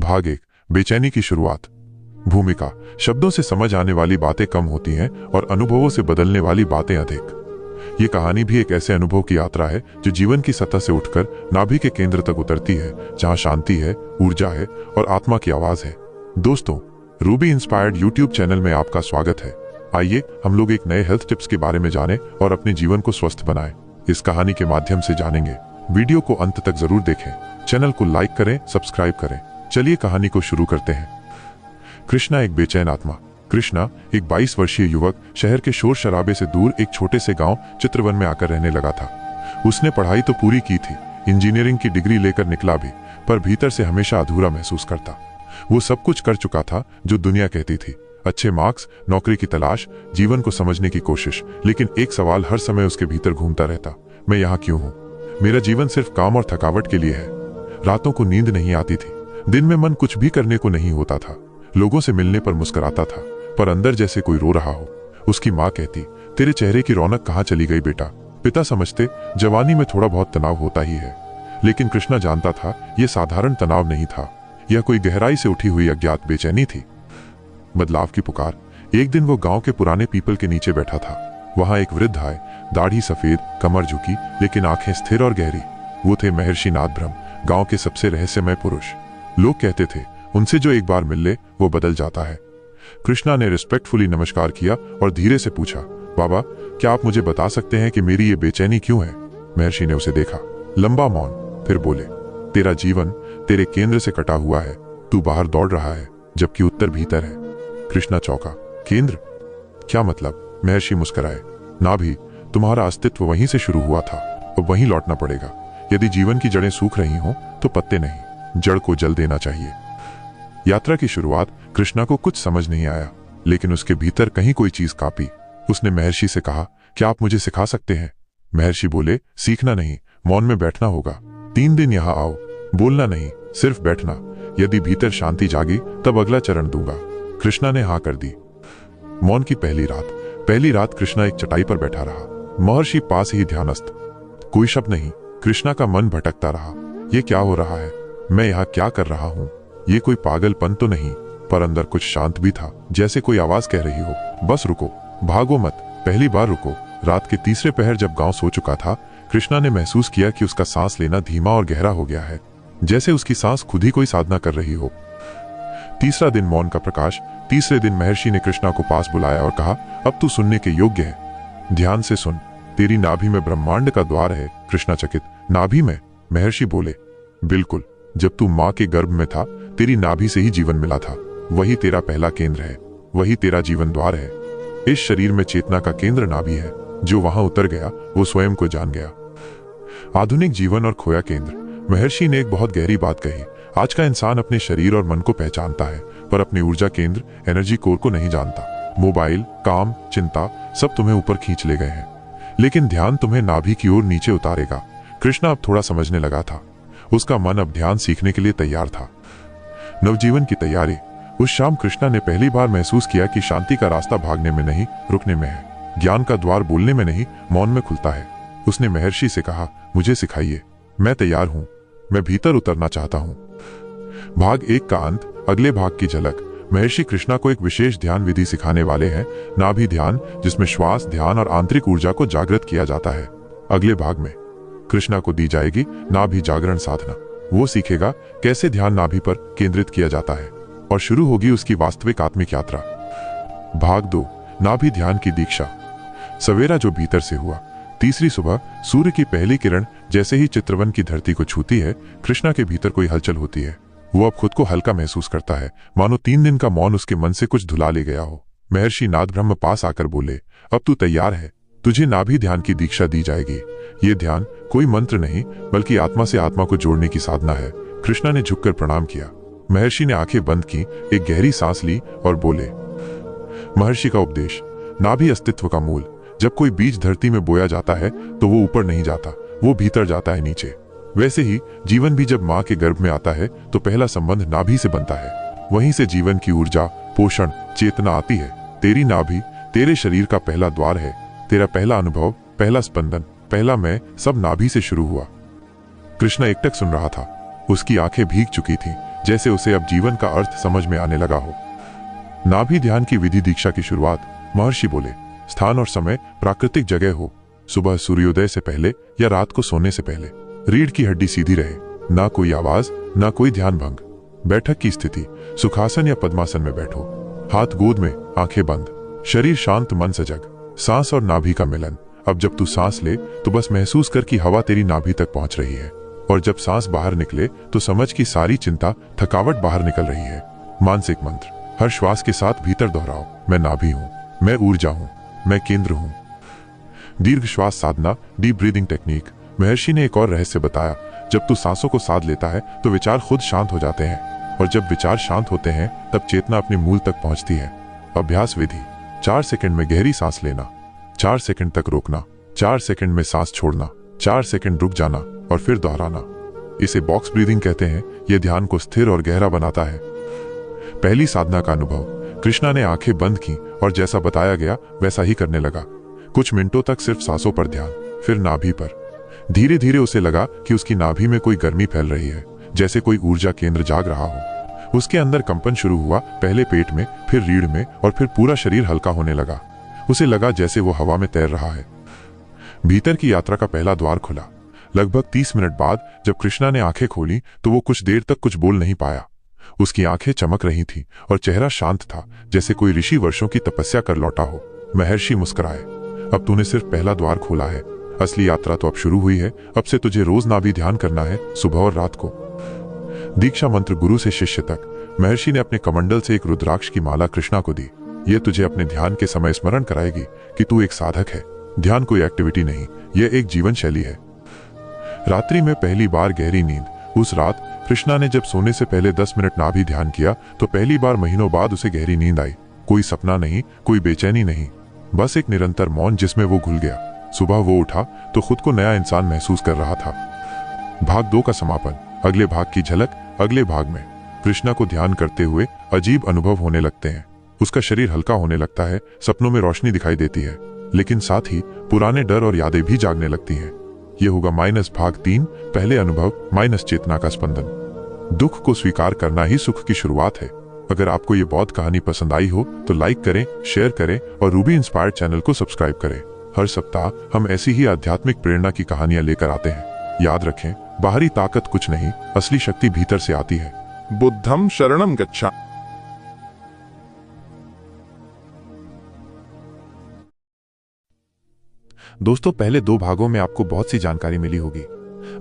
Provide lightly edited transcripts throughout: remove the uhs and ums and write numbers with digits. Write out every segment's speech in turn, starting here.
भाग 1 बेचैनी की शुरुआत। भूमिका। शब्दों से समझ आने वाली बातें कम होती हैं और अनुभवों से बदलने वाली बातें अधिक। ये कहानी भी एक ऐसे अनुभव की यात्रा है जो जीवन की सतह से उठकर नाभि के केंद्र तक उतरती है, जहां शांति है, ऊर्जा है और आत्मा की आवाज है। दोस्तों, रूबी इंस्पायर्ड यूट्यूब चैनल में आपका स्वागत है। आइए हम लोग एक नए हेल्थ टिप्स के बारे में जानें और अपने जीवन को स्वस्थ बनाएं। इस कहानी के माध्यम से जानेंगे। वीडियो को अंत तक जरूर देखें, चैनल को लाइक करें, सब्सक्राइब करें। चलिए कहानी को शुरू करते हैं। कृष्णा एक बेचैन आत्मा। कृष्णा एक 22 वर्षीय युवक शहर के शोर शराबे से दूर एक छोटे से गांव चित्रवन में आकर रहने लगा था। उसने पढ़ाई तो पूरी की थी, इंजीनियरिंग की डिग्री लेकर निकला भी, पर भीतर से हमेशा अधूरा महसूस करता। वो सब कुछ कर चुका था जो दुनिया कहती थी, अच्छे मार्क्स, नौकरी की तलाश, जीवन को समझने की कोशिश, लेकिन एक सवाल हर समय उसके भीतर घूमता रहता, मैं यहाँ क्यों हूँ? मेरा जीवन सिर्फ काम और थकावट के लिए है। रातों को नींद नहीं आती थी, दिन में मन कुछ भी करने को नहीं होता था। लोगों से मिलने पर मुस्कुराता था, पर अंदर जैसे कोई रो रहा हो। उसकी माँ कहती, तेरे चेहरे की रौनक कहाँ चली गई बेटा? पिता समझते, जवानी में थोड़ा बहुत तनाव होता ही है। लेकिन कृष्णा जानता था यह साधारण तनाव नहीं था, यह कोई गहराई से उठी हुई अज्ञात बेचैनी थी। बदलाव की पुकार। एक दिन वो गांव के पुराने पीपल के नीचे बैठा था। वहां एक वृद्ध आए, दाढ़ी सफेद, कमर झुकी, लेकिन आंखें स्थिर और गहरी। वो थे महर्षि नादब्रह्म, गांव के सबसे रहस्यमय पुरुष। लोग कहते थे, उनसे जो एक बार मिल ले वो बदल जाता है। कृष्णा ने रिस्पेक्टफुली नमस्कार किया और धीरे से पूछा, बाबा, क्या आप मुझे बता सकते हैं कि मेरी ये बेचैनी क्यों है? महर्षि ने उसे देखा, लंबा मौन, फिर बोले, तेरा जीवन तेरे केंद्र से कटा हुआ है। तू बाहर दौड़ रहा है, जबकि उत्तर भीतर है। कृष्णा चौंका, केंद्र? क्या मतलब? महर्षि मुस्कुराए, नाभि, तुम्हारा अस्तित्व वहीं से शुरू हुआ था और वहीं लौटना पड़ेगा। यदि जीवन की जड़ें सूख रही हों तो पत्ते नहीं, जड़ को जल देना चाहिए। यात्रा की शुरुआत कृष्णा को कुछ समझ नहीं आया, लेकिन उसके भीतर कहीं कोई चीज कांपी। उसने महर्षि से कहा, क्या आप मुझे सिखा सकते हैं? महर्षि बोले, सीखना नहीं, मौन में बैठना होगा। 3 दिन यहाँ आओ, बोलना नहीं, सिर्फ बैठना। यदि भीतर शांति जागी तब अगला चरण दूंगा। कृष्णा ने हाँ कर दी। मौन की पहली रात कृष्णा एक चटाई पर बैठा रहा, महर्षि पास ही ध्यानस्थ। कोई शब्द नहीं। कृष्णा का मन भटकता रहा, ये क्या हो रहा है? मैं यहाँ क्या कर रहा हूँ? ये कोई पागलपन तो नहीं? पर अंदर कुछ शांत भी था, जैसे कोई आवाज कह रही हो, बस रुको, भागो मत, पहली बार रुको। रात के तीसरे पहर जब गांव सो चुका था, कृष्णा ने महसूस किया कि उसका सांस लेना धीमा और गहरा हो गया है, जैसे उसकी सांस खुद ही कोई साधना कर रही हो। तीसरा दिन मौन का प्रकाश। तीसरे दिन महर्षि ने कृष्णा को पास बुलाया और कहा, अब तू सुनने के योग्य है, ध्यान से सुन। तेरी नाभि में ब्रह्मांड का द्वार है। कृष्णा चकित, नाभि में? महर्षि बोले, बिल्कुल, जब तू माँ के गर्भ में था तेरी नाभि से ही जीवन मिला था। वही तेरा पहला केंद्र है, वही तेरा जीवन द्वार है। इस शरीर में चेतना का केंद्र नाभि है। जो वहां उतर गया वो स्वयं को जान गया। आधुनिक जीवन और खोया केंद्र। महर्षि ने एक बहुत गहरी बात कही, आज का इंसान अपने शरीर और मन को पहचानता है, पर अपनी ऊर्जा केंद्र, एनर्जी कोर को नहीं जानता। मोबाइल, काम, चिंता सब तुम्हें ऊपर खींच ले गए हैं, लेकिन ध्यान तुम्हें नाभि की ओर नीचे उतारेगा। कृष्णा अब थोड़ा समझने लगा था। उसका मन अब ध्यान सीखने के लिए तैयार था। नवजीवन की तैयारी। उस शाम कृष्णा ने पहली बार महसूस किया कि शांति का रास्ता भागने में नहीं, रुकने में है। ज्ञान का द्वार बोलने में नहीं, मौन में खुलता है। उसने महर्षि से कहा, मुझे सिखाइए, मैं तैयार हूं, मैं भीतर उतरना चाहता हूं। भाग 1 का अंत। अगले भाग की झलक। महर्षि कृष्णा को एक विशेष ध्यान विधि सिखाने वाले हैं, नाभि ध्यान, जिसमें श्वास, ध्यान और आंतरिक ऊर्जा को जागृत किया जाता है। अगले भाग में कृष्णा को दी जाएगी नाभि जागरण साधना। वो सीखेगा कैसे ध्यान नाभि पर केंद्रित किया जाता है और शुरू होगी उसकी वास्तविक आत्मिक यात्रा। भाग 2, नाभि ध्यान की दीक्षा। सवेरा जो भीतर से हुआ। तीसरी सुबह, सूर्य की पहली किरण जैसे ही चित्रवन की धरती को छूती है, कृष्णा के भीतर कोई हलचल होती है। वो अब खुद को हल्का महसूस करता है, मानो 3 दिन का मौन उसके मन से कुछ धुला ले गया हो। महर्षि नादब्रह्म पास आकर बोले, अब तू तैयार है, तुझे नाभि ध्यान की दीक्षा दी जाएगी। ये ध्यान कोई मंत्र नहीं, बल्कि आत्मा से आत्मा को जोड़ने की साधना है। कृष्णा ने झुककर प्रणाम किया। महर्षि ने आंखें बंद की, एक गहरी सांस ली और बोले, महर्षि का उपदेश। नाभि अस्तित्व का मूल। जब कोई बीज धरती में बोया जाता है तो वो ऊपर नहीं जाता, वो भीतर जाता है, नीचे। वैसे ही जीवन भी जब माँ के गर्भ में आता है तो पहला संबंध नाभि से बनता है। वहीं से जीवन की ऊर्जा, पोषण, चेतना आती है। तेरी नाभि तेरे शरीर का पहला द्वार है। तेरा पहला अनुभव, पहला स्पंदन, पहला मैं, सब नाभि से शुरू हुआ। कृष्णा एकटक सुन रहा था। उसकी आंखें भीग चुकी थीं, जैसे उसे अब जीवन का अर्थ समझ में आने लगा हो। नाभि ध्यान की विधि दीक्षा की शुरुआत। महर्षि बोले, स्थान और समय प्राकृतिक जगह हो, सुबह सूर्योदय से पहले या रात को सोने से पहले। रीढ़ की हड्डी सीधी रहे, ना कोई आवाज, ना कोई ध्यान भंग। बैठक की स्थिति, सुखासन या पद्मासन में बैठो, हाथ गोद में, आंखें बंद, शरीर शांत, मन सजग। सांस और नाभि का मिलन। अब जब तू सांस ले तो बस महसूस कर कि हवा तेरी नाभि तक पहुंच रही है, और जब सांस बाहर निकले तो समझ कि सारी चिंता, थकावट बाहर निकल रही है। मानसिक मंत्र हर श्वास के साथ भीतर दोहराओ, मैं नाभि हूं, मैं ऊर्जा हूं, मैं केंद्र हूं। दीर्घ श्वास साधना, डीप ब्रीदिंग टेक्निक। महर्षि ने एक और रहस्य बताया, जब तू सांसों को साध लेता है तो विचार खुद शांत हो जाते हैं, और जब विचार शांत होते हैं तब चेतना अपने मूल तक पहुंचती है। अभ्यास विधि। 4 सेकंड में गहरी सांस लेना, 4 सेकंड तक रोकना, 4 सेकंड में सांस छोड़ना, 4 सेकंड रुक जाना और फिर दोहराना। इसे बॉक्स ब्रीदिंग कहते हैं। यह ध्यान को स्थिर और गहरा बनाता है। पहली साधना का अनुभव। कृष्णा ने आंखें बंद की और जैसा बताया गया वैसा ही करने लगा। कुछ मिनटों तक सिर्फ सांसों पर ध्यान, फिर नाभि पर। धीरे धीरे उसे लगा कि उसकी नाभि में कोई गर्मी फैल रही है, जैसे कोई ऊर्जा केंद्र जाग रहा हो। उसके अंदर कंपन शुरू हुआ, पहले पेट में, फिर रीढ़ में, और फिर पूरा शरीर हल्का होने लगा। उसे लगा जैसे वो हवा में तैर रहा है। भीतर की यात्रा का पहला द्वार खुला। लगभग 30 मिनट बाद जब कृष्णा ने आंखें खोली तो वो कुछ देर तक कुछ बोल नहीं पाया। उसकी आंखें चमक रही थी और चेहरा शांत था, जैसे कोई ऋषि वर्षों की तपस्या कर लौटा हो। महर्षि मुस्कुराए, अब तूने सिर्फ पहला द्वार खोला है, असली यात्रा तो अब शुरू हुई है। अब से तुझे रोज नाभि ध्यान करना है, सुबह और रात को। दीक्षा मंत्र। गुरु से शिष्य तक। महर्षि ने अपने कमंडल से एक रुद्राक्ष की माला कृष्णा को दी। यह तुझे अपने ध्यान के समय स्मरण कराएगी कि तू एक साधक है। ध्यान कोई एक्टिविटी नहीं, यह एक जीवन शैली है। रात्रि में पहली बार गहरी नींद। उस रात कृष्णा ने जब सोने से पहले 10 मिनट नाभि ध्यान किया तो पहली बार महीनों बाद उसे गहरी नींद आई। कोई सपना नहीं, कोई बेचैनी नहीं, बस एक निरंतर मौन जिसमें वो घुल गया। सुबह वो उठा तो खुद को नया इंसान महसूस कर रहा था। भाग 2 का समापन। अगले भाग की झलक। अगले भाग में कृष्णा को ध्यान करते हुए अजीब अनुभव होने लगते हैं। उसका शरीर हल्का होने लगता है, सपनों में रोशनी दिखाई देती है, लेकिन साथ ही पुराने डर और यादें भी जागने लगती हैं। यह होगा भाग 3, पहले अनुभव चेतना का स्पंदन। दुख को स्वीकार करना ही सुख की शुरुआत है। अगर आपको ये बौद्ध कहानी पसंद आई हो तो लाइक करें, शेयर करें और रूबी इंस्पायर्ड चैनल को सब्सक्राइब करें। हर सप्ताह हम ऐसी ही आध्यात्मिक प्रेरणा की कहानियां लेकर आते हैं। याद रखें, बाहरी ताकत कुछ नहीं, असली शक्ति भीतर से आती है। बुद्धम शरणम गच्छा। दोस्तों, पहले 2 भागों में आपको बहुत सी जानकारी मिली होगी।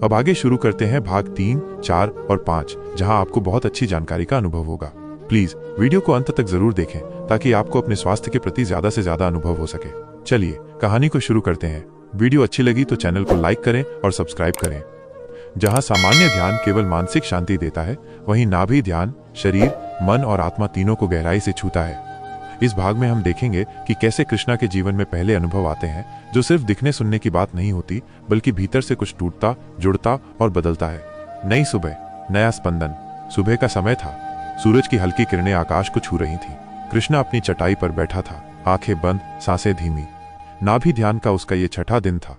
अब आगे शुरू करते हैं भाग 3, 4 और 5, जहां आपको बहुत अच्छी जानकारी का अनुभव होगा। प्लीज वीडियो को अंत तक जरूर देखें ताकि आपको अपने स्वास्थ्य के प्रति ज्यादा से ज्यादा अनुभव हो सके। चलिए कहानी को शुरू करते हैं। वीडियो अच्छी लगी तो चैनल को लाइक करें और सब्सक्राइब करें। जहां सामान्य ध्यान केवल मानसिक शांति देता है, वहीं नाभि ध्यान शरीर, मन और आत्मा तीनों को गहराई से छूता है। इस भाग में हम देखेंगे कि कैसे कृष्णा के जीवन में पहले अनुभव आते हैं, जो सिर्फ दिखने सुनने की बात नहीं होती, बल्कि भीतर से कुछ टूटता, जुड़ता और बदलता है। नई सुबह, नया स्पंदन। सुबह का समय था। सूरज की हल्की किरणें आकाश को छू रही थीं। कृष्णा अपनी चटाई पर बैठा था, आंखें बंद, सांसें धीमी। नाभि ध्यान का उसका ये 6ठा दिन था।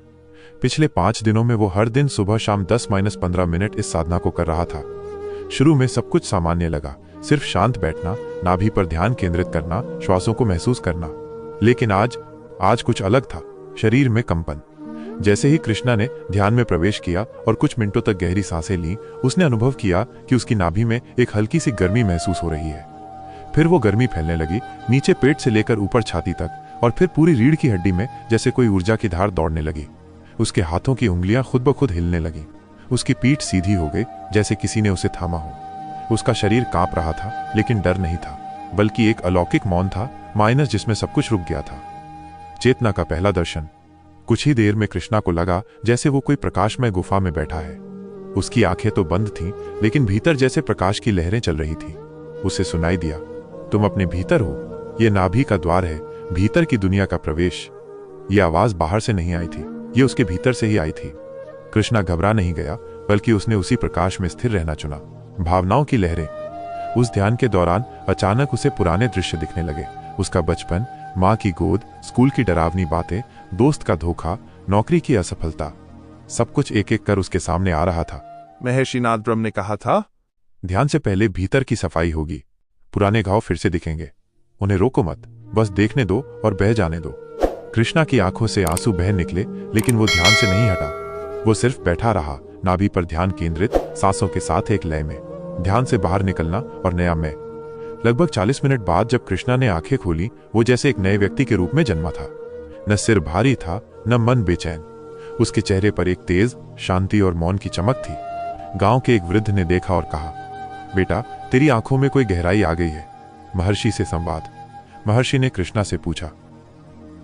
पिछले 5 दिनों में वो हर दिन सुबह शाम 10-15 मिनट इस साधना को कर रहा था। शुरू में सब कुछ सामान्य लगा, सिर्फ शांत बैठना, नाभि पर ध्यान केंद्रित करना, श्वासों को महसूस करना। लेकिन आज कुछ अलग था। शरीर में कंपन। जैसे ही कृष्णा ने ध्यान में प्रवेश किया और कुछ मिनटों तक गहरी सांसें लीं, उसने अनुभव किया कि उसकी नाभि में एक हल्की सी गर्मी महसूस हो रही है। फिर वो गर्मी फैलने लगी, नीचे पेट से लेकर ऊपर छाती तक, और फिर पूरी रीढ़ की हड्डी में, जैसे कोई ऊर्जा की धार दौड़ने लगी। उसके हाथों की उंगलियां खुद ब खुद हिलने लगी। उसकी पीठ सीधी हो गई, जैसे किसी ने उसे थामा हो। उसका शरीर कांप रहा था, लेकिन डर नहीं था, बल्कि एक अलौकिक मौन था, जिसमें सब कुछ रुक गया था। चेतना का पहला दर्शन। कुछ ही देर में कृष्णा को लगा जैसे वो कोई प्रकाशमय गुफा में बैठा है। उसकी आंखें तो बंद थीं, लेकिन भीतर जैसे प्रकाश की लहरें चल रही थीं। उसे सुनाई दिया, तुम अपने भीतर हो, ये नाभि का द्वार है, भीतर की दुनिया का प्रवेश। ये आवाज बाहर से नहीं आई थी, ये उसके भीतर से ही आई थी। कृष्णा घबरा नहीं गया, बल्कि उसने उसी प्रकाश में स्थिर रहना चुना। भावनाओं की लहरें। उस ध्यान के दौरान अचानक उसे पुराने दृश्य दिखने लगे। उसका बचपन, माँ की गोद, स्कूल की डरावनी बातें, दोस्त का धोखा, नौकरी की असफलता, सब कुछ एक एक कर उसके सामने आ रहा था। महर्षि नारद ब्रह्म ने कहा था, ध्यान से पहले भीतर की सफाई होगी, पुराने घाव फिर से दिखेंगे। उन्हें रोको मत, बस देखने दो और बह जाने दो। कृष्णा की आंखों से आंसू बह निकले, लेकिन वो ध्यान से नहीं हटा। वो सिर्फ बैठा रहा, नाभि पर ध्यान केंद्रित, सांसों के साथ एक लय में, ध्यान से बाहर निकलना और नया मैं। लगभग 40 मिनट बाद जब कृष्णा ने आंखें खोली, वो जैसे एक नए व्यक्ति के रूप में जन्मा था। न सिर भारी था, न मन बेचैन। उसके चेहरे पर एक तेज शांति और मौन की चमक थी। गांव के एक वृद्ध ने देखा और कहा, बेटा, तेरी आंखों में कोई गहराई आ गई है। महर्षि से संवाद। महर्षि ने कृष्णा से पूछा,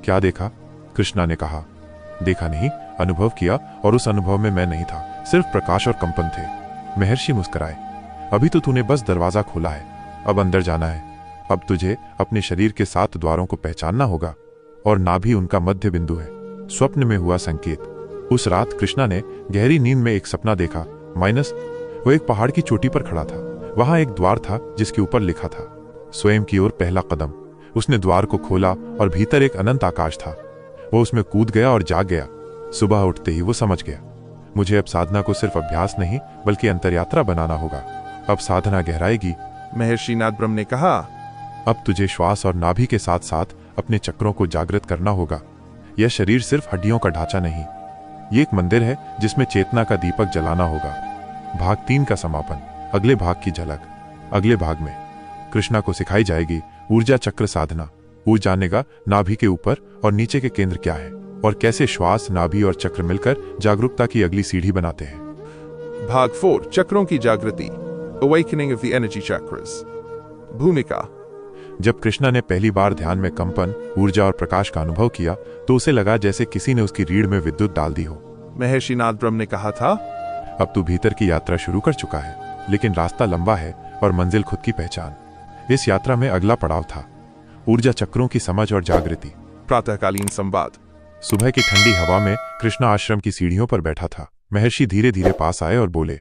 क्या देखा? कृष्णा ने कहा, देखा नहीं, अनुभव किया, और उस अनुभव में मैं नहीं था, सिर्फ प्रकाश और कंपन थे। महर्षि मुस्कुराए, अभी तो तूने बस दरवाजा खोला है, अब अंदर जाना है। अब तुझे अपने शरीर के 7 द्वारों को पहचानना होगा, और नाभि उनका मध्य बिंदु है। स्वप्न में हुआ संकेत। उस रात कृष्णा ने गहरी नींद में एक सपना देखा, माइनस वो एक पहाड़ की चोटी पर खड़ा था। वहां एक द्वार था जिसके ऊपर लिखा था, स्वयं की ओर पहला कदम। उसने द्वार को खोला और भीतर एक अनंत आकाश था। वो उसमें कूद गया और जाग गया। सुबह उठते ही वो समझ गया, मुझे अब साधना को सिर्फ अभ्यास नहीं बल्कि अंतरयात्रा बनाना होगा। अब साधना गहराएगी। महर्षि नाथ ब्रह्म ने कहा, अब तुझे श्वास और नाभि के साथ साथ अपने चक्रों को जागृत करना होगा। यह शरीर सिर्फ हड्डियों का ढांचा नहीं, ये एक मंदिर है जिसमें चेतना का दीपक जलाना होगा। भाग 3 का समापन। अगले भाग की झलक अगले भाग में। कृष्णा को सिखाई जाएगी ऊर्जा चक्र साधना। वो जानेगा नाभि के ऊपर और नीचे के केंद्र क्या है, और कैसे श्वास, नाभि और चक्र मिलकर जागरूकता की अगली सीढ़ी बनाते हैं। भाग 4, चक्रों की जागृति, अवेकनिंग ऑफ द एनर्जी चक्र्स। भूमिका। जब कृष्णा ने पहली बार ध्यान में कंपन, ऊर्जा और प्रकाश का अनुभव किया तो उसे लगा जैसे किसी ने उसकी रीढ़ में विद्युत डाल दी हो। महर्षि नाथ ब्रह्म ने कहा था, अब तू भीतर की यात्रा शुरू कर चुका है, लेकिन रास्ता लंबा है और मंजिल खुद की पहचान। इस यात्रा में अगला पड़ाव था ऊर्जा चक्रों की समझ और जागृति। प्रातःकालीन संवाद। सुबह की ठंडी हवा में कृष्णा आश्रम की सीढ़ियों पर बैठा था। महर्षि धीरे धीरे पास आए और बोले,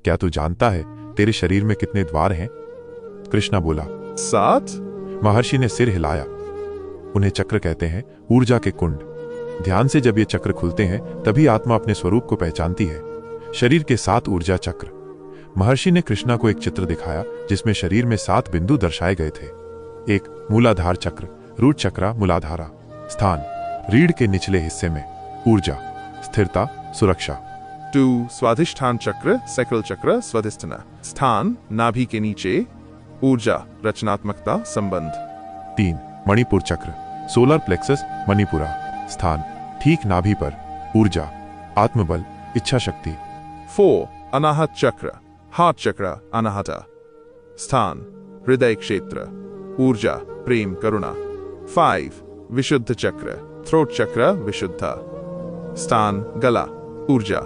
क्या तू जानता है तेरे शरीर में कितने द्वार हैं? कृष्णा बोला, 7। महर्षि ने सिर हिलाया। उन्हें चक्र कहते हैं, ऊर्जा के कुंड। ध्यान से जब ये चक्र खुलते हैं तभी आत्मा अपने स्वरूप को पहचानती है। शरीर के 7 ऊर्जा चक्र। महर्षि ने कृष्णा को एक चित्र दिखाया जिसमें शरीर में 7 बिंदु दर्शाए गए थे। 1 मूलाधार चक्र, रूट चक्रा, मूलाधारा। स्थान रीढ़ के निचले हिस्से में। ऊर्जा, स्थिरता, सुरक्षा। 2 स्वाधिष्ठान चक्र, सैक्रल चक्र, स्वाधिष्ठान। स्थान नाभि के नीचे। ऊर्जा, रचनात्मकता, संबंध। 3 मणिपुर चक्र, सोलर प्लेक्सस, मणिपुरा। स्थान ठीक नाभि पर। ऊर्जा, आत्मबल, इच्छा शक्ति। 4 अनाहत चक्र, हार्ट चक्र, अनाहता। स्थान हृदय क्षेत्र। ऊर्जा, प्रेम, करुणा। 5 विशुद्ध चक्र, थ्रोट चक्र, विशुद्ध। स्थान गला। ऊर्जा,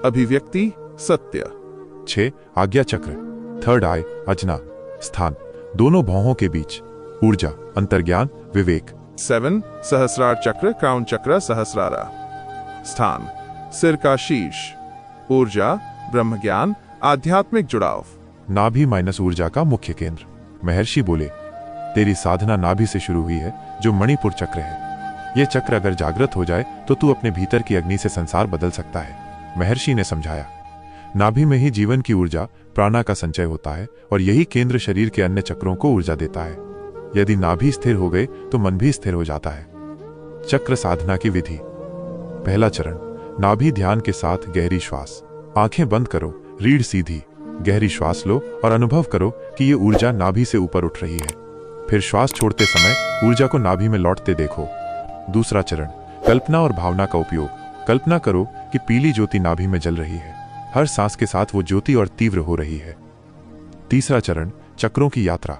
अभिव्यक्ति, सत्य। 6 आज्ञा चक्र, थर्ड आई, अजना। स्थान दोनों भौहों के बीच। ऊर्जा, अंतर्ज्ञान, विवेक। 7 सहस्रार चक्र, क्राउन चक्र, सहस्रारा। स्थान सिर का शीर्ष। ऊर्जा, ब्रह्म ज्ञान, आध्यात्मिक जुड़ाव। नाभि माइनस ऊर्जा का मुख्य केंद्र। महर्षि बोले, तेरी साधना नाभि से शुरू हुई है, जो मणिपुर चक्र है। यह चक्र अगर जागृत हो जाए तो तू अपने भीतर की अग्नि से संसार बदल सकता है। महर्षि ने समझाया, नाभि में ही जीवन की ऊर्जा, प्राणा का संचय होता है, और यही केंद्र शरीर के अन्य चक्रों को ऊर्जा देता है। यदि नाभि स्थिर हो गए तो मन भी स्थिर हो जाता है। चक्र साधना की विधि। पहला चरण, नाभि ध्यान के साथ गहरी श्वास। आंखें बंद करो, रीढ़ सीधी, गहरी श्वास लो और अनुभव करो कि ये ऊर्जा नाभि से ऊपर उठ रही है। फिर श्वास छोड़ते समय ऊर्जा को नाभि में लौटते देखो। दूसरा चरण, कल्पना और भावना का उपयोग। कल्पना करो कि पीली ज्योति नाभि में जल रही है। हर सांस के साथ वो ज्योति और तीव्र हो रही है। तीसरा चरण, चक्रों की यात्रा।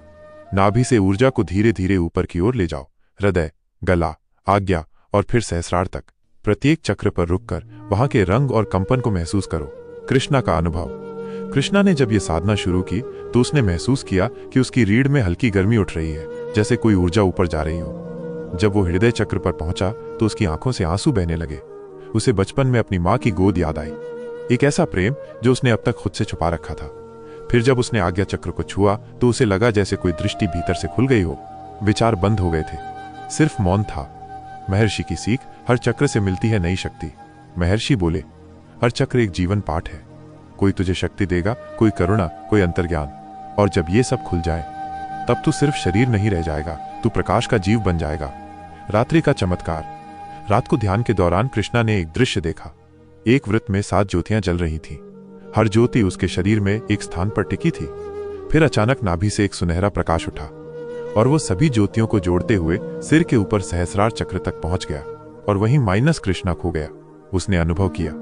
नाभि से ऊर्जा को धीरे धीरे ऊपर की ओर ले जाओ, हृदय, गला, आज्ञा और फिर सहस्रार तक। प्रत्येक चक्र पर रुककर वहां के रंग और कंपन को महसूस करो। कृष्णा का अनुभव। कृष्णा ने जब ये साधना शुरू की तो उसने महसूस किया कि उसकी रीढ़ में हल्की गर्मी उठ रही है, जैसे कोई ऊर्जा ऊपर जा रही हो। जब वो हृदय चक्र पर पहुंचा तो उसकी आंखों से आंसू बहने लगे। उसे बचपन में अपनी मां की गोद याद आई, एक ऐसा प्रेम जो उसने अब तक खुद से छुपा रखा था। फिर जब उसने आज्ञा चक्र को छुआ तो उसे लगा जैसे कोई दृष्टि भीतर से खुल गई हो। विचार बंद हो गए थे, सिर्फ मौन था। महर्षि की सीख, हर चक्र से मिलती है नई शक्ति। महर्षि बोले, हर चक्र एक जीवन पाठ है। कोई तुझे शक्ति देगा, कोई करुणा, कोई अंतर्ज्ञान। और जब ये सब खुल जाए तब तू सिर्फ शरीर नहीं रह जाएगा, तू प्रकाश का जीव बन जाएगा। रात्रि का चमत्कार। रात को ध्यान के दौरान कृष्णा ने एक दृश्य देखा। एक वृत्त में 7 ज्योतियां जल रही थीं। हर ज्योति उसके शरीर में एक स्थान पर टिकी थी। फिर अचानक नाभि से एक सुनहरा प्रकाश उठा और वो सभी ज्योतियों को जोड़ते हुए सिर के ऊपर सहस्रार चक्र तक पहुंच गया और वहीं माइनस कृष्णा खो गया। उसने अनुभव किया,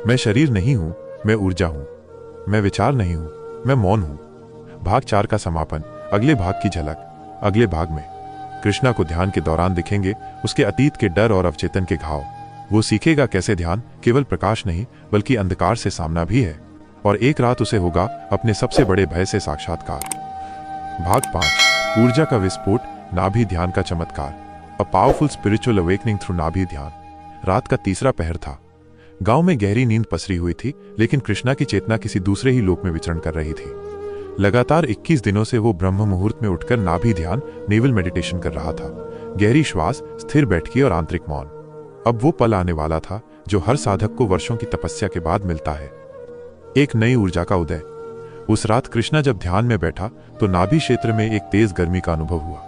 मैं शरीर नहीं हूं, मैं ऊर्जा हूं। मैं विचार नहीं हूं, मैं मौन हूं। भाग 4 का समापन। अगले भाग की झलक। अगले भाग में कृष्णा को ध्यान के दौरान दिखेंगे उसके अतीत के डर और अवचेतन के घाव। वो सीखेगा कैसे ध्यान केवल प्रकाश नहीं बल्कि अंधकार से सामना भी है, और एक रात उसे होगा अपने सबसे बड़े भय से साक्षात्कार। भाग 5। ऊर्जा का विस्फोट, नाभि ध्यान का चमत्कार। A powerful spiritual awakening through नाभि ध्यान। रात का तीसरा पहर था। गांव में गहरी नींद पसरी हुई थी, लेकिन कृष्णा की चेतना किसी दूसरे ही लोक में विचरण कर रही थी। लगातार 21 दिनों से वो ब्रह्म मुहूर्त में उठकर नाभि ध्यान, नेवल मेडिटेशन कर रहा था। गहरी श्वास, स्थिर बैठकी और आंतरिक मौन। अब वो पल आने वाला था जो हर साधक को वर्षों की तपस्या के बाद मिलता है, एक नई ऊर्जा का उदय। उस रात कृष्णा जब ध्यान में बैठा तो नाभि क्षेत्र में एक तेज गर्मी का अनुभव हुआ,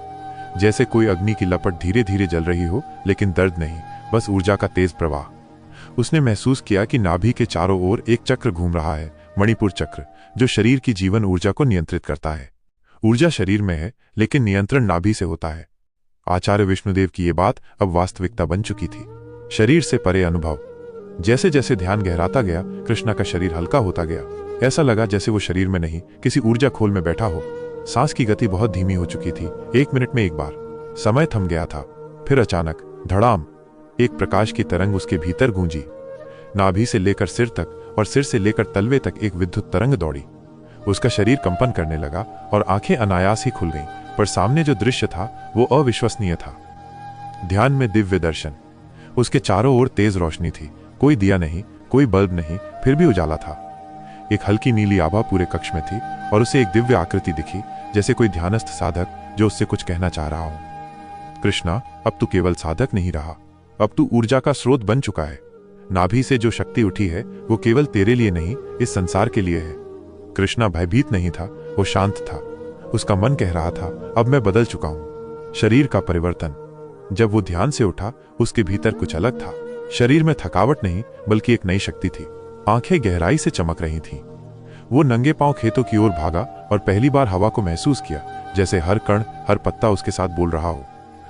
जैसे कोई अग्नि की लपट धीरे धीरे जल रही हो, लेकिन दर्द नहीं, बस ऊर्जा का तेज प्रवाह। उसने महसूस किया कि नाभि के चारों ओर एक चक्र घूम रहा है, मणिपुर चक्र, जो शरीर की जीवन ऊर्जा को नियंत्रित करता है। ऊर्जा शरीर में है, लेकिन नियंत्रण नाभि से होता है। आचार्य विष्णुदेव की ये बात अब वास्तविकता बन चुकी थी। शरीर से परे अनुभव। जैसे जैसे ध्यान गहराता गया, कृष्णा का शरीर हल्का होता गया। ऐसा लगा जैसे वो शरीर में नहीं, किसी ऊर्जा खोल में बैठा हो। सांस की गति बहुत धीमी हो चुकी थी, 1 मिनट में एक बार। समय थम गया था। फिर अचानक धड़ाम, एक प्रकाश की तरंग उसके भीतर गूंजी। नाभि से लेकर सिर तक और सिर से लेकर तलवे तक एक विद्युत तरंग दौड़ी। उसका शरीर कंपन करने लगा और आंखें अनायास ही खुल गईं, पर सामने जो दृश्य था वो अविश्वसनीय था। ध्यान में दिव्य दर्शन। उसके चारों ओर तेज रोशनी थी, कोई दिया नहीं, कोई बल्ब नहीं, फिर भी उजाला था। एक हल्की नीली आभा पूरे कक्ष में थी और उसे एक दिव्य आकृति दिखी, जैसे कोई ध्यानस्थ साधक जो उससे कुछ कहना चाह रहा हो। कृष्णा, अब तू केवल साधक नहीं रहा, अब तू ऊर्जा का स्रोत बन चुका है। नाभि से जो शक्ति उठी है वो केवल तेरे लिए नहीं, इस संसार के लिए है। कृष्णा भयभीत नहीं था, वो शांत था। उसका मन कह रहा था, अब मैं बदल चुका हूं। शरीर का परिवर्तन। जब वो ध्यान से उठा, उसके भीतर कुछ अलग था। शरीर में थकावट नहीं, बल्कि एक नई शक्ति थी। आंखें गहराई से चमक रही थीं। वो नंगे पांव खेतों की ओर भागा और पहली बार हवा को महसूस किया, जैसे हर कण, हर पत्ता उसके साथ बोल रहा हो।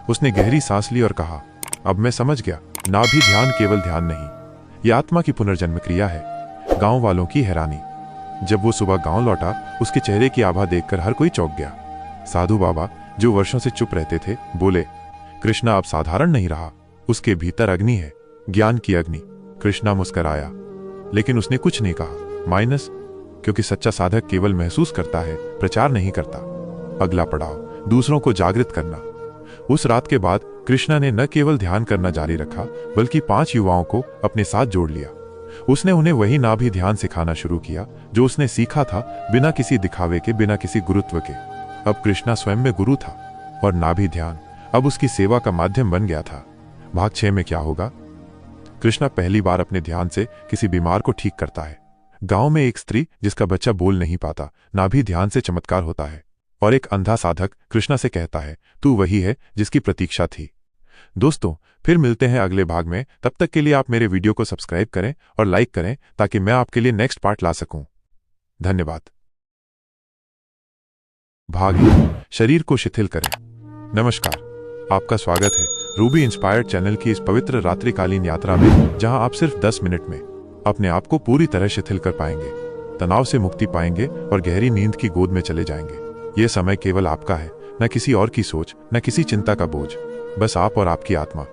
उसने गहरी सांस ली और कहा, अब मैं समझ गया, नाभि ध्यान केवल ध्यान नहीं, यह आत्मा की पुनर्जन्म क्रिया है। गांव वालों की हैरानी। जब वो सुबह गांव लौटा, उसके चेहरे की आभा देखकर हर कोई चौंक गया। साधु बाबा, जो वर्षों से चुप रहते थे, बोले, कृष्णा अब साधारण नहीं रहा, उसके भीतर अग्नि है, ज्ञान की अग्नि। कृष्णा मुस्कराया, लेकिन उसने कुछ नहीं कहा। माइनस, क्योंकि सच्चा साधक केवल महसूस करता है, प्रचार नहीं करता। अगला पड़ाव, दूसरों को जागृत करना। उस रात के बाद कृष्णा ने न केवल ध्यान करना जारी रखा, बल्कि 5 युवाओं को अपने साथ जोड़ लिया। उसने उन्हें वही नाभि ध्यान सिखाना शुरू किया जो उसने सीखा था, बिना किसी दिखावे के, बिना किसी गुरुत्व के। अब कृष्णा स्वयं में गुरु था और नाभि ध्यान अब उसकी सेवा का माध्यम बन गया था। भाग 6 में क्या होगा? कृष्णा पहली बार अपने ध्यान से किसी बीमार को ठीक करता है। गांव में एक स्त्री जिसका बच्चा बोल नहीं पाता, नाभि ध्यान से चमत्कार होता है। और एक अंधा साधक कृष्णा से कहता है, तू वही है जिसकी प्रतीक्षा थी। दोस्तों, फिर मिलते हैं अगले भाग में। तब तक के लिए आप मेरे वीडियो को सब्सक्राइब करें और लाइक करें, ताकि मैं आपके लिए नेक्स्ट पार्ट ला सकूं। धन्यवाद। भाग 1, शरीर को शिथिल करें। नमस्कार, आपका स्वागत है रूबी इंस्पायर्ड चैनल की इस पवित्र रात्रिकालीन यात्रा में, जहां आप सिर्फ 10 मिनट में अपने आप को पूरी तरह शिथिल कर पाएंगे, तनाव से मुक्ति पाएंगे और गहरी नींद की गोद में चले जाएंगे। यह समय केवल आपका है, न किसी और की सोच, न किसी चिंता का बोझ, बस आप और आपकी आत्मा।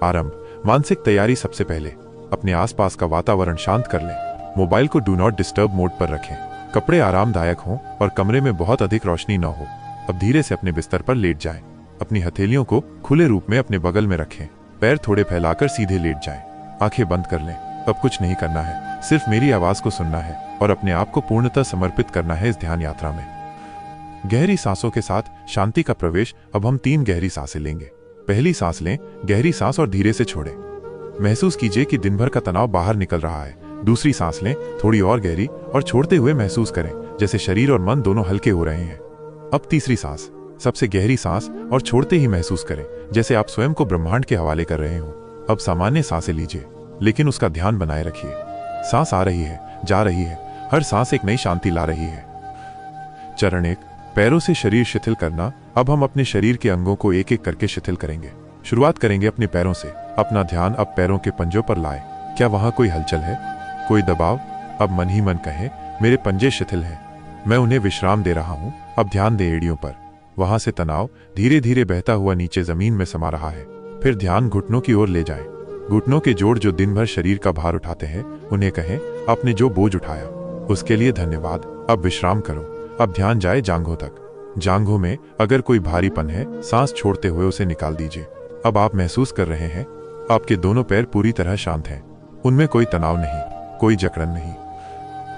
आरंभ। मानसिक तैयारी। सबसे पहले अपने आसपास का वातावरण शांत कर लें। मोबाइल को डू नॉट डिस्टर्ब मोड पर रखें। कपड़े आरामदायक हों और कमरे में बहुत अधिक रोशनी न हो। अब धीरे से अपने बिस्तर पर लेट जाएं। अपनी हथेलियों को खुले रूप में अपने बगल में रखें। पैर थोड़े फैलाकर सीधे लेट जाएं। आंखें बंद कर लें। अब कुछ नहीं करना है, सिर्फ मेरी आवाज को सुनना है और अपने आप को पूर्णतः समर्पित करना है इस ध्यान यात्रा में। गहरी सांसों के साथ शांति का प्रवेश। अब हम 3 गहरी सांसें लेंगे। पहली सांस लें, गहरी सांस और धीरे से छोड़ें। महसूस कीजिए कि दिन भर का तनाव बाहर निकल रहा है, दूसरी सांस लें, थोड़ी और गहरी, और छोड़ते हुए महसूस करें जैसे शरीर और मन दोनों हल्के हो रहे हैं। अब तीसरी सांस, सबसे गहरी सांस, और छोड़ते ही महसूस करें जैसे आप स्वयं को ब्रह्मांड के हवाले कर रहे हो। अब सामान्य सांसें लीजिए, लेकिन उसका ध्यान बनाए रखिए। सांस आ रही है, जा रही है, हर सांस एक नई शांति ला रही है। चरण 1, पैरों से शरीर शिथिल करना। अब हम अपने शरीर के अंगों को एक एक करके शिथिल करेंगे। शुरुआत करेंगे अपने पैरों से। अपना ध्यान अब पैरों के पंजों पर लाएं। क्या वहां कोई हलचल है, कोई दबाव? अब मन ही मन कहें, मेरे पंजे शिथिल हैं, मैं उन्हें विश्राम दे रहा हूं। अब ध्यान दें एड़ियों पर। वहां से तनाव धीरे धीरे बहता हुआ नीचे जमीन में समा रहा है। फिर ध्यान घुटनों की ओर ले जाएं। घुटनों के जोड़ जो दिन भर शरीर का भार उठाते हैं, उन्हें कहें, आपने जो बोझ उठाया उसके लिए धन्यवाद। अब विश्राम करो। अब ध्यान जाए जांघों तक। जांघों में अगर कोई भारीपन है, सांस छोड़ते हुए उसे निकाल दीजिए। अब आप महसूस कर रहे हैं आपके दोनों पैर पूरी तरह शांत हैं। उनमें कोई तनाव नहीं, कोई जकड़न नहीं।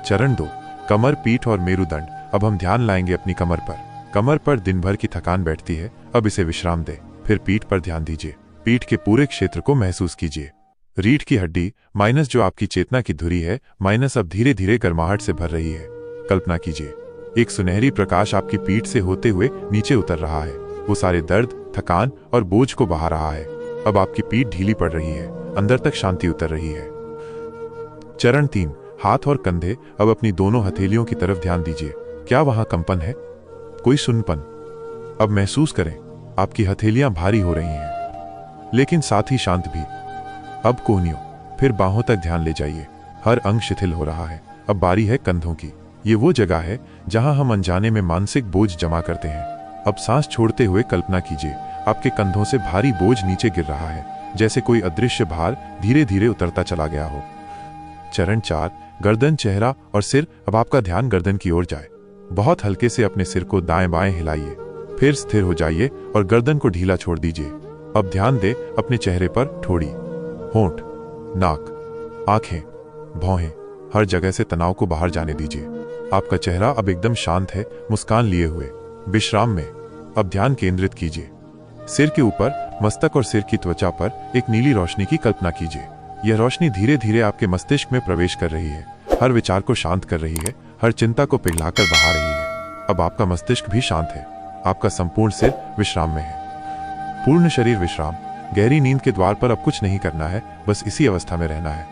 चरण 2, कमर, पीठ और मेरुदंड। अब हम ध्यान लाएंगे अपनी कमर पर। कमर पर दिन भर की थकान बैठती है, अब इसे विश्राम दें। फिर पीठ पर ध्यान दीजिए। पीठ के पूरे क्षेत्र को महसूस कीजिए। रीढ़ की हड्डी माइनस जो आपकी चेतना की धुरी है, माइनस अब धीरे धीरे गर्माहट से भर रही है। कल्पना कीजिए, एक सुनहरी प्रकाश आपकी पीठ से होते हुए नीचे उतर रहा है। वो सारे दर्द, थकान और बोझ को बहा रहा है। अब आपकी पीठ ढीली पड़ रही है, अंदर तक शांति उतर रही है। चरण 3, हाथ और कंधे। अब अपनी दोनों हथेलियों की तरफ ध्यान दीजिए। क्या वहां कंपन है, कोई सुन्नपन? अब महसूस करें आपकी हथेलियां भारी हो रही हैं, लेकिन साथ ही शांत भी। अब कोहनियों, फिर बाहों तक ध्यान ले जाइए। हर अंग शिथिल हो रहा है। अब बारी है कंधों की। ये वो जगह है जहां हम अनजाने में मानसिक बोझ जमा करते हैं। अब सांस छोड़ते हुए कल्पना कीजिए आपके कंधों से भारी बोझ नीचे गिर रहा है, जैसे कोई अदृश्य भार धीरे धीरे उतरता चला गया हो। चरण 4, गर्दन, चेहरा और सिर। अब आपका ध्यान गर्दन की ओर जाए। बहुत हल्के से अपने सिर को दाएं बाएं हिलाइए, फिर स्थिर हो जाइए और गर्दन को ढीला छोड़ दीजिए। अब ध्यान दे अपने चेहरे पर। ठोड़ी, होंठ, नाक, आंखें, भौहें, हर जगह से तनाव को बाहर जाने दीजिए। आपका चेहरा अब एकदम शांत है, मुस्कान लिए हुए। विश्राम में अब ध्यान केंद्रित कीजिए। सिर के ऊपर, मस्तक और सिर की त्वचा पर एक नीली रोशनी की कल्पना कीजिए। यह रोशनी धीरे धीरे आपके मस्तिष्क में प्रवेश कर रही है, हर विचार को शांत कर रही है, हर चिंता को पिघलाकर बहा रही है। अब आपका मस्तिष्क भी शांत है। आपका संपूर्ण सिर विश्राम में है। पूर्ण शरीर विश्राम। गहरी नींद के द्वार पर अब कुछ नहीं करना है, बस इसी अवस्था में रहना है।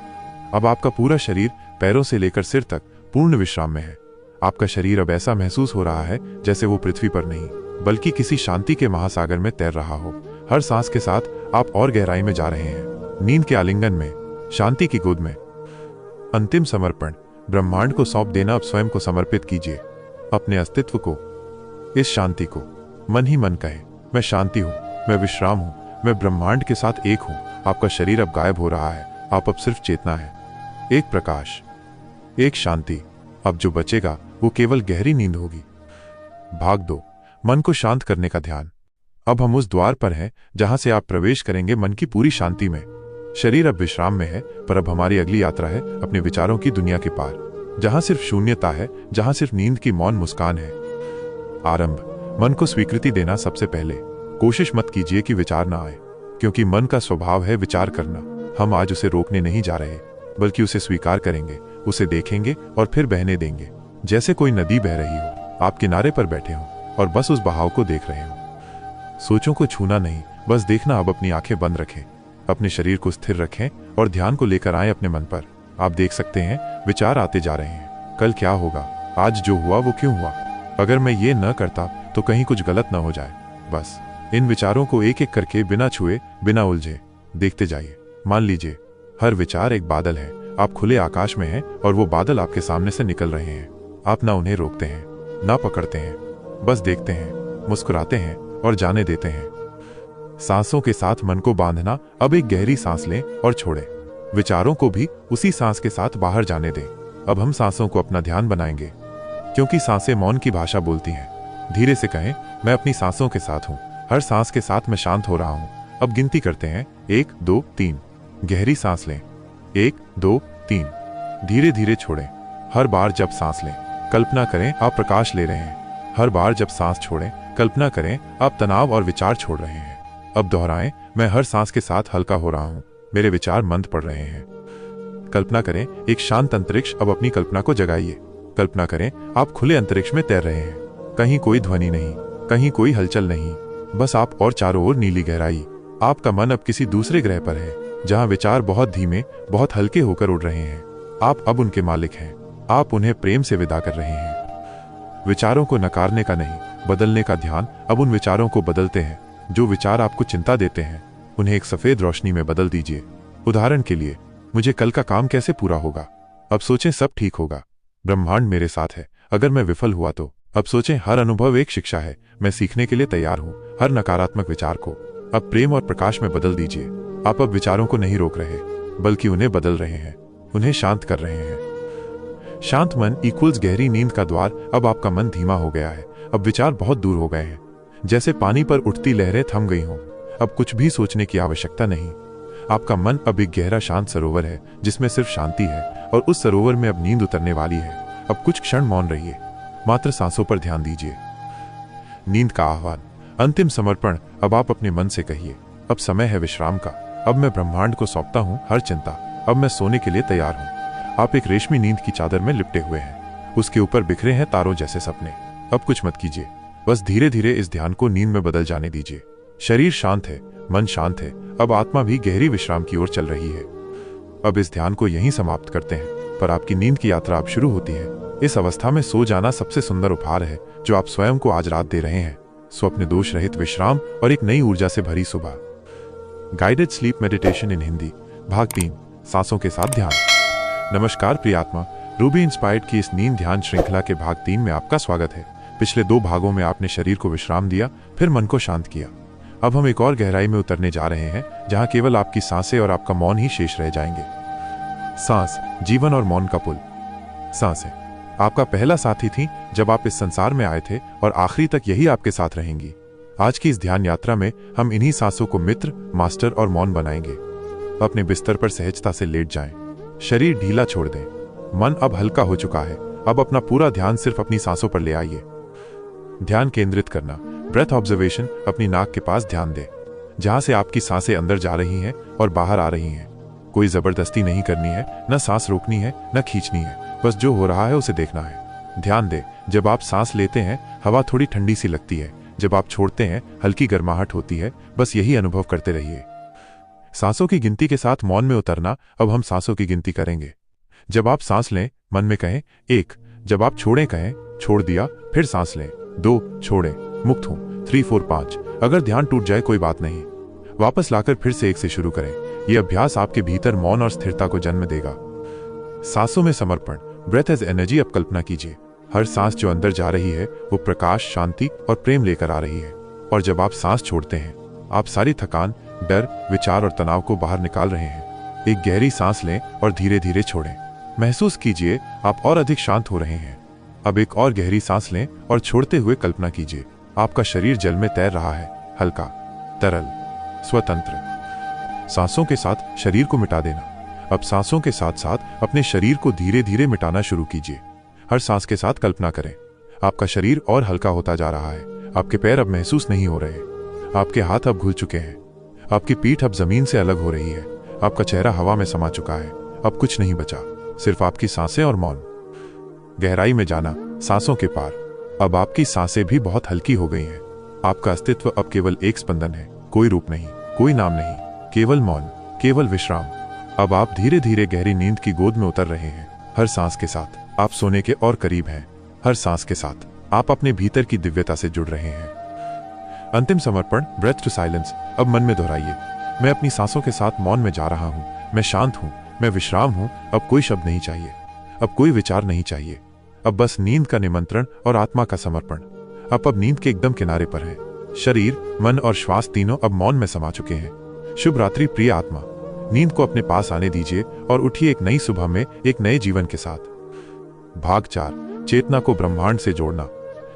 अब आपका पूरा शरीर पैरों से लेकर सिर तक पूर्ण विश्राम में है। आपका शरीर अब ऐसा महसूस हो रहा है जैसे वो पृथ्वी पर नहीं, बल्कि किसी शांति के महासागर में तैर रहा हो। हर सांस के साथ आप और गहराई में जा रहे हैं, नींद के आलिंगन में, शांति की गोद में। अंतिम समर्पण, ब्रह्मांड को सौंप देना। अब स्वयं को समर्पित कीजिए, अपने अस्तित्व को, इस शांति को। मन ही मन कहे, मैं शांति हूं, मैं विश्राम हूं, मैं ब्रह्मांड के साथ एक हूं। आपका शरीर अब गायब हो रहा है, आप अब सिर्फ चेतना है, एक प्रकाश, एक शांति। अब जो बचेगा वो केवल गहरी नींद होगी। भाग 2, मन को शांत करने का ध्यान। अब हम उस द्वार पर हैं जहां से आप प्रवेश करेंगे मन की पूरी शांति में। शरीर अब विश्राम में है, पर अब हमारी अगली यात्रा है अपने विचारों की दुनिया के पार, जहां सिर्फ शून्यता है, जहां सिर्फ नींद की मौन मुस्कान है। आरंभ, मन को स्वीकृति देना। सबसे पहले कोशिश मत कीजिए कि विचार ना आए, क्योंकि मन का स्वभाव है विचार करना। हम आज उसे रोकने नहीं जा रहे, बल्कि उसे स्वीकार करेंगे, उसे देखेंगे और फिर बहने देंगे। जैसे कोई नदी बह रही हो, आप किनारे पर बैठे हो और बस उस बहाव को देख रहे हो। सोचों को छूना नहीं, बस देखना। अब अपनी आंखें बंद रखें, अपने शरीर को स्थिर रखें और ध्यान को लेकर आए अपने मन पर। आप देख सकते हैं विचार आते जा रहे हैं। कल क्या होगा, आज जो हुआ वो क्यों हुआ, अगर मैं ये न करता तो कहीं कुछ गलत न हो जाए। बस इन विचारों को एक एक करके बिना छुए, बिना उलझे देखते जाइए। मान लीजिए हर विचार एक बादल है। आप खुले आकाश में हैं और वो बादल आपके सामने से निकल रहे हैं। आप ना उन्हें रोकते हैं, ना पकड़ते हैं, बस देखते हैं, मुस्कुराते हैं और जाने देते हैं। सांसों के साथ मन को बांधना। अब एक गहरी सांस लें और छोड़ें। विचारों को भी उसी सांस के साथ बाहर जाने दें। अब हम सांसों को अपना ध्यान बनाएंगे, क्योंकि सांसें मौन की भाषा बोलती हैं। धीरे से कहें, मैं अपनी सांसों के साथ हूं, हर सांस के साथ मैं शांत हो रहा हूं। अब गिनती करते हैं, 1 2 3। गहरी सांस लें, 1 2 3। धीरे धीरे छोड़ें। हर बार जब सांस लें, कल्पना करें आप प्रकाश ले रहे हैं। हर बार जब सांस छोड़ें, कल्पना करें आप तनाव और विचार छोड़ रहे हैं। अब दोहराएं, मैं हर सांस के साथ हल्का हो रहा हूं, मेरे विचार मंद पड़ रहे हैं। कल्पना करें एक शांत अंतरिक्ष। अब अपनी कल्पना को जगाइए। कल्पना करें आप खुले अंतरिक्ष में तैर रहे हैं। कहीं कोई ध्वनि नहीं, कहीं कोई हलचल नहीं, बस आप और चारों ओर नीली गहराई। आपका मन अब किसी दूसरे ग्रह पर है, जहां विचार बहुत धीमे, बहुत हल्के होकर उड़ रहे हैं। आप अब उनके मालिक हैं। आप उन्हें प्रेम से विदा कर रहे हैं। विचारों को नकारने का नहीं, बदलने का ध्यान। अब उन विचारों को बदलते हैं जो विचार आपको चिंता देते हैं। उन्हें एक सफेद रोशनी में बदल दीजिए। उदाहरण के लिए, मुझे कल का काम कैसे पूरा होगा? अब सोचें सब ठीक होगा, ब्रह्मांड मेरे साथ है। अगर मैं विफल हुआ तो? अब सोचें हर अनुभव एक शिक्षा है, मैं सीखने के लिए तैयार हूं। हर नकारात्मक विचार को अब प्रेम और प्रकाश में बदल दीजिए। आप अब विचारों को नहीं रोक रहे, बल्कि उन्हें बदल रहे हैं, उन्हें शांत कर रहे हैं। शांत मन इक्वल्स गहरी नींद का द्वार। अब आपका मन धीमा हो गया है। अब विचार बहुत दूर हो गए हैं, जैसे पानी पर उठती लहरें थम गई हों। अब कुछ भी सोचने की आवश्यकता नहीं। आपका मन अब एक गहरा शांत सरोवर है, जिसमें सिर्फ शांति है, और उस सरोवर में अब नींद उतरने वाली है। अब कुछ क्षण मौन रहिए, मात्र सांसों पर ध्यान दीजिए। नींद का आह्वान, अंतिम समर्पण। अब आप अपने मन से कहिए, अब समय है विश्राम का। अब मैं ब्रह्मांड को सौंपता हूं हर चिंता। अब मैं सोने के लिए तैयार हूं। आप एक रेशमी नींद की चादर में लिपटे हुए हैं। उसके ऊपर बिखरे हैं तारों जैसे सपने। अब कुछ मत कीजिए, बस धीरे धीरे इस ध्यान को नींद में बदल जाने दीजिए। शरीर शांत है, मन शांत है, अब आत्मा भी गहरी विश्राम की ओर चल रही है। अब इस ध्यान को यहीं समाप्त करते हैं, पर आपकी नींद की यात्रा अब शुरू होती है। इस अवस्था में सो जाना सबसे सुंदर उपहार है जो आप स्वयं को आज रात दे रहे हैं। स्वप्न दोष रहित विश्राम और एक नई ऊर्जा से भरी सुबह। गाइडेड स्लीप मेडिटेशन इन हिंदी, भाग 3, सांसों के साथ ध्यान। नमस्कार प्रिय आत्मा, रूबी इंस्पायर्ड की इस नींद ध्यान श्रृंखला के भाग 3 में आपका स्वागत है। पिछले 2 भागों में आपने शरीर को विश्राम दिया, फिर मन को शांत किया। अब हम एक और गहराई में उतरने जा रहे हैं, जहां केवल आपकी सांसें और आपका मौन ही शेष रह जाएंगे। सांस, जीवन और मौन का पुल। सांसें आपका पहला साथी थी जब आप इस संसार में आए थे, और आखिरी तक यही आपके साथ रहेंगी। आज की इस ध्यान यात्रा में हम इन्हीं सांसों को मित्र, मास्टर और मौन बनाएंगे। अपने बिस्तर पर सहजता से लेट जाएं, शरीर ढीला छोड़ दें। मन अब हल्का हो चुका है। अब अपना पूरा ध्यान सिर्फ अपनी सांसों पर ले आइए। ध्यान केंद्रित करना, ब्रेथ ऑब्जर्वेशन। अपनी नाक के पास ध्यान दें, जहां से आपकी सांसें अंदर जा रही हैं और बाहर आ रही हैं। कोई जबरदस्ती नहीं करनी है, न सांस रोकनी है, न खींचनी है, बस जो हो रहा है उसे देखना है। ध्यान दें, जब आप सांस लेते हैं हवा थोड़ी ठंडी सी लगती है, जब आप छोड़ते हैं हल्की गर्माहट होती है। बस यही अनुभव करते रहिए। सांसों की गिनती के साथ मौन में उतरना। अब हम सांसों की गिनती करेंगे। जब आप सांस लें, मन में कहें 1। जब आप छोड़ें, कहें छोड़ दिया। फिर सांस लें, 2, छोड़ें, मुक्त हूं, 3, 4, 5। अगर ध्यान टूट जाए कोई बात नहीं, वापस लाकर फिर से 1 से शुरू करें। यह अभ्यास आपके भीतर मौन और स्थिरता को जन्म देगा। सांसों में समर्पण, ब्रेथ एज एनर्जी। अब कल्पना कीजिए, हर सांस जो अंदर जा रही है वो प्रकाश, शांति और प्रेम लेकर आ रही है। और जब आप सांस छोड़ते हैं, आप सारी थकान, डर, विचार और तनाव को बाहर निकाल रहे हैं। एक गहरी सांस लें और धीरे धीरे छोड़ें। महसूस कीजिए आप और अधिक शांत हो रहे हैं। अब एक और गहरी सांस लें और छोड़ते हुए कल्पना कीजिए आपका शरीर जल में तैर रहा है, हल्का, तरल, स्वतंत्र। सांसों के साथ शरीर को मिटा देना। अब सांसों के साथ साथ अपने शरीर को धीरे धीरे मिटाना शुरू कीजिए। हर सांस के साथ कल्पना करें आपका शरीर और हल्का होता जा रहा है। आपके पैर अब महसूस नहीं हो रहे, आपके हाथ अब घुल चुके हैं, आपकी पीठ अब जमीन से अलग हो रही है, आपका चेहरा हवा में समा चुका है। अब कुछ नहीं बचा, सिर्फ आपकी सांसें और मौन। गहराई में जाना, सांसों के पार। अब आपकी सांसें भी बहुत हल्की हो गई हैं। आपका अस्तित्व अब केवल एक स्पंदन है, कोई रूप नहीं, कोई नाम नहीं, केवल मौन, केवल विश्राम। अब आप धीरे धीरे गहरी नींद की गोद में उतर रहे हैं। हर सांस के साथ आप सोने के और करीब हैं। हर सांस के साथ आप अपने भीतर की दिव्यता से जुड़ रहे हैं। अंतिम समर्पण, ब्रेथ टू साइलेंस। अब मन में दोहराइए, मैं अपनी सांसों के साथ मौन में जा रहा हूं, मैं शांत हूं, मैं विश्राम हूं। अब कोई शब्द नहीं चाहिए, अब कोई विचार नहीं चाहिए, अब बस नींद का निमंत्रण और आत्मा का समर्पण। अब नींद के एकदम किनारे पर है। शरीर, मन और श्वास तीनों अब मौन में समा चुके हैं। शुभ रात्रि प्रिय आत्मा। नींद को अपने पास आने दीजिए और उठिए एक नई सुबह में, एक नए जीवन के साथ। भाग 4, चेतना को ब्रह्मांड से जोड़ना।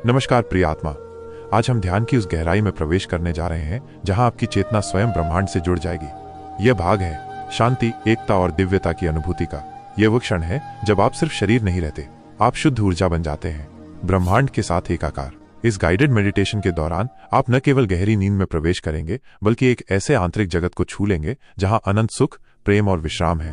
नमस्कार प्रिय आत्मा, आज हम ध्यान की उस गहराई में प्रवेश करने जा रहे हैं जहां आपकी चेतना स्वयं ब्रह्मांड से जुड़ जाएगी। यह भाग है शांति, एकता और दिव्यता की अनुभूति का। यह वो क्षण है जब आप सिर्फ शरीर नहीं रहते, आप शुद्ध ऊर्जा बन जाते हैं, ब्रह्मांड के साथ एकाकार। इस गाइडेड मेडिटेशन के दौरान आप न केवल गहरी नींद में प्रवेश करेंगे, बल्कि एक ऐसे आंतरिक जगत को छू लेंगे जहां अनंत सुख, प्रेम और विश्राम है।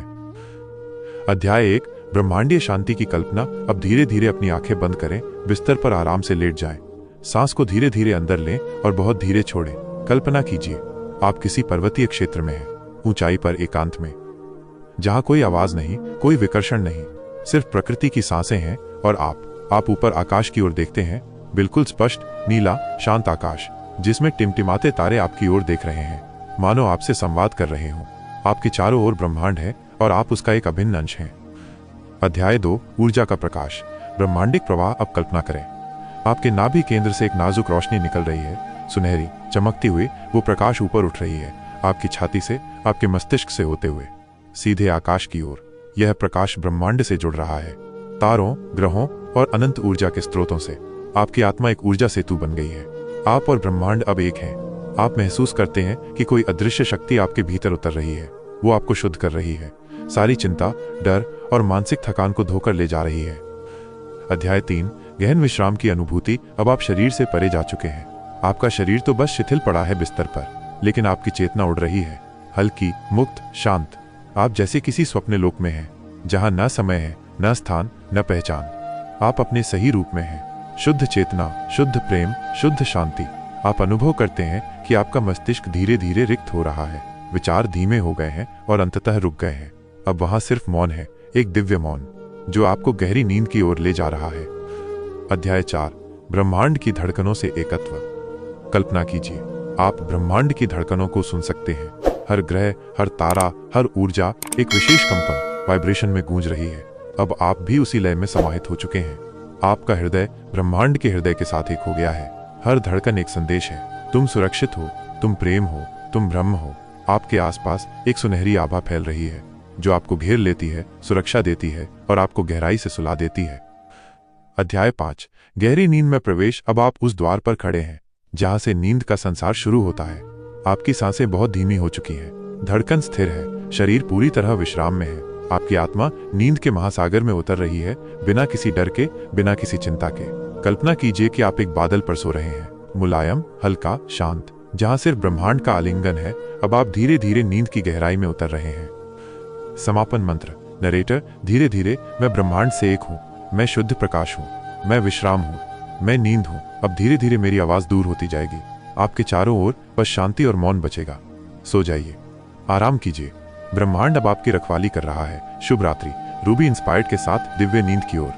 अध्याय 1 ब्रह्मांडीय शांति की कल्पना। अब धीरे धीरे अपनी आंखें बंद करें, बिस्तर पर आराम से लेट जाएं। सांस को धीरे धीरे अंदर लें और बहुत धीरे छोड़ें। कल्पना कीजिए आप किसी पर्वतीय क्षेत्र में हैं, ऊंचाई पर एकांत में, जहां कोई आवाज नहीं, कोई विकर्षण नहीं, सिर्फ प्रकृति की सांसें हैं और आप ऊपर आकाश की ओर देखते हैं, बिल्कुल स्पष्ट नीला शांत आकाश जिसमें टिमटिमाते तारे आपकी ओर देख रहे हैं, मानो आपसे संवाद कर रहे हों। आपके चारों ओर ब्रह्मांड है और आप उसका एक अभिन्न अंश हैं। अध्याय 2 ऊर्जा का प्रकाश। ब्रह्मांडिक प्रवाह। अब कल्पना करें आपके नाभि केंद्र से एक नाजुक रोशनी निकल रही है, सुनहरी चमकती हुई। वो प्रकाश ऊपर उठ रही है, आपकी छाती से, आपके मस्तिष्क से होते हुए सीधे आकाश की ओर। यह प्रकाश ब्रह्मांड से जुड़ रहा है, तारों, ग्रहों और अनंत ऊर्जा के स्रोतों से। आपकी आत्मा एक ऊर्जा सेतु बन गई है। आप और ब्रह्मांड अब एक हैं। आप महसूस करते हैं कि कोई अदृश्य शक्ति आपके भीतर उतर रही है। वो आपको शुद्ध कर रही है, सारी चिंता, डर और मानसिक थकान को धोकर ले जा रही है। अध्याय 3 गहन विश्राम की अनुभूति। अब आप शरीर से परे जा चुके हैं। आपका शरीर तो बस शिथिल पड़ा है बिस्तर पर, लेकिन आपकी चेतना उड़ रही है, हल्की, मुक्त, शांत। आप जैसे किसी स्वप्न लोक में हैं, जहां न समय है, न स्थान, न पहचान। आप अपने सही रूप में हैं। शुद्ध चेतना, शुद्ध प्रेम, शुद्ध शांति। आप अनुभव करते हैं कि आपका मस्तिष्क धीरे धीरे रिक्त हो रहा है, विचार धीमे हो गए हैं और अंततः रुक गए हैं। अब वहां सिर्फ मौन है, एक दिव्य मौन जो आपको गहरी नींद की ओर ले जा रहा है। अध्याय 4 ब्रह्मांड की धड़कनों से एकत्व। कल्पना कीजिए आप ब्रह्मांड की धड़कनों को सुन सकते हैं। हर ग्रह, हर तारा, हर ऊर्जा एक विशेष कंपन, वाइब्रेशन में गूंज रही है। अब आप भी उसी लय में समाहित हो चुके हैं। आपका हृदय ब्रह्मांड के हृदय के साथ एक हो गया है। हर धड़कन एक संदेश है, तुम सुरक्षित हो, तुम प्रेम हो, तुम ब्रह्म हो। आपके आसपास एक सुनहरी आभा फैल रही है जो आपको घेर लेती है, सुरक्षा देती है और आपको गहराई से सुला देती है। अध्याय 5 गहरी नींद में प्रवेश। अब आप उस द्वार पर खड़े हैं जहां से नींद का संसार शुरू होता है। आपकी सांसें बहुत धीमी हो चुकी हैं, धड़कन स्थिर है, शरीर पूरी तरह विश्राम में है। आपकी आत्मा नींद के महासागर में उतर रही है, बिना किसी डर के, बिना किसी चिंता के। कल्पना कीजिए कि आप एक बादल पर सो रहे हैं, मुलायम, हल्का, शांत, जहां सिर्फ ब्रह्मांड का आलिंगन है। अब आप धीरे धीरे नींद की गहराई में उतर रहे हैं। समापन मंत्र। नरेटर धीरे धीरे, मैं ब्रह्मांड से एक हूं, मैं शुद्ध प्रकाश हूं, मैं विश्राम हूं, मैं नींद हूं। अब धीरे धीरे मेरी आवाज दूर होती जाएगी। आपके चारों ओर बस शांति और मौन बचेगा। सो जाइए, आराम कीजिए। ब्रह्मांड अब आपकी रखवाली कर रहा है। शुभ रात्रि। रूबी इंस्पायर्ड के साथ दिव्य नींद की ओर।